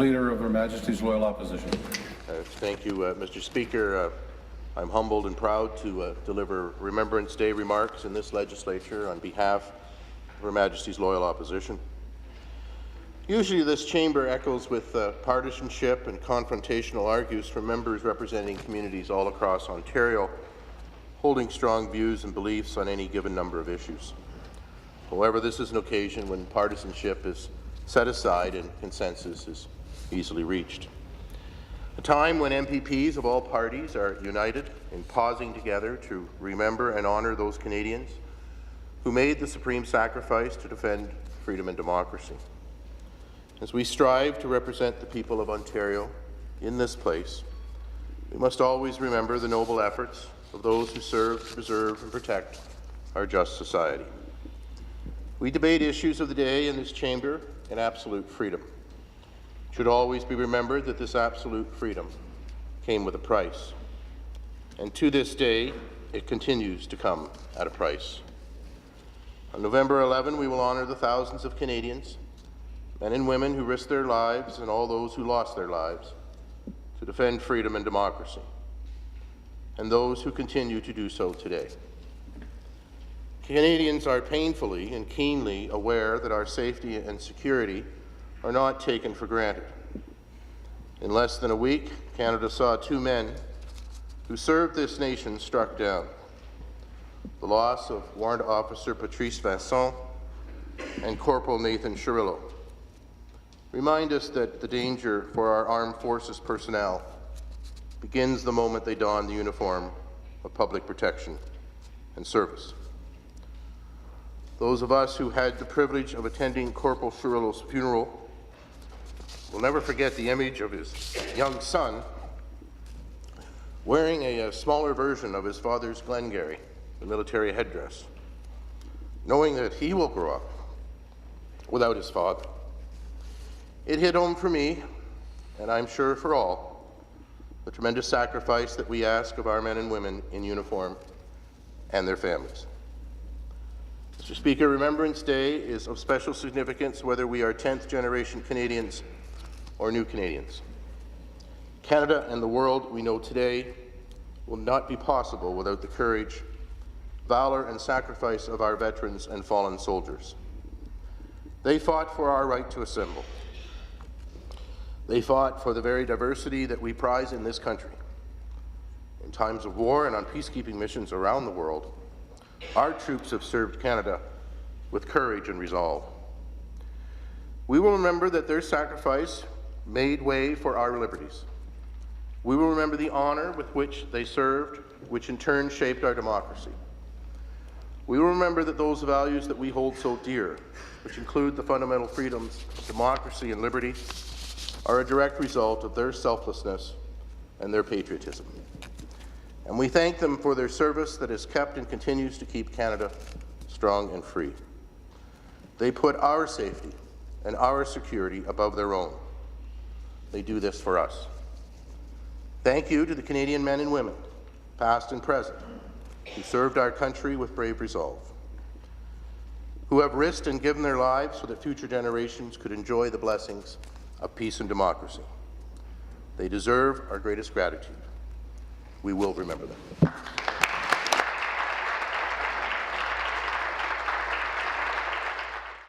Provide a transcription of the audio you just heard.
Leader of Her Majesty's Loyal Opposition. Thank you, Mr. Speaker. I'm humbled and proud to deliver Remembrance Day remarks in this legislature on behalf of Her Majesty's Loyal Opposition. Usually this chamber echoes with partisanship and confrontational argues from members representing communities all across Ontario, holding strong views and beliefs on any given number of issues. However, this is an occasion when partisanship is set aside and consensus is easily reached. A time when MPPs of all parties are united in pausing together to remember and honour those Canadians who made the supreme sacrifice to defend freedom and democracy. As we strive to represent the people of Ontario in this place, we must always remember the noble efforts of those who serve to preserve and protect our just society. We debate issues of the day in this chamber in absolute freedom. It should always be remembered that this absolute freedom came with a price. And to this day, it continues to come at a price. On November 11, we will honour the thousands of Canadians, men and women who risked their lives and all those who lost their lives to defend freedom and democracy, and those who continue to do so today. Canadians are painfully and keenly aware that our safety and security are not taken for granted. In less than a week, Canada saw two men who served this nation struck down. The loss of Warrant Officer Patrice Vincent and Corporal Nathan Chirillo remind us that the danger for our armed forces personnel begins the moment they don the uniform of public protection and service. Those of us who had the privilege of attending Corporal Chirillo's funeral will never forget the image of his young son wearing a smaller version of his father's Glengarry, the military headdress, knowing that he will grow up without his father. It hit home for me, and I'm sure for all, the tremendous sacrifice that we ask of our men and women in uniform and their families. Mr. Speaker, Remembrance Day is of special significance whether we are 10th generation Canadians or new Canadians. Canada and the world we know today will not be possible without the courage, valour and sacrifice of our veterans and fallen soldiers. They fought for our right to assemble. They fought for the very diversity that we prize in this country. In times of war and on peacekeeping missions around the world, our troops have served Canada with courage and resolve. We will remember that their sacrifice made way for our liberties. We will remember the honour with which they served, which in turn shaped our democracy. We will remember that those values that we hold so dear, which include the fundamental freedoms of democracy and liberty, are a direct result of their selflessness and their patriotism. And we thank them for their service that has kept and continues to keep Canada strong and free. They put our safety and our security above their own. They do this for us. Thank you to the Canadian men and women, past and present, who served our country with brave resolve, who have risked and given their lives so that future generations could enjoy the blessings of peace and democracy. They deserve our greatest gratitude. We will remember them.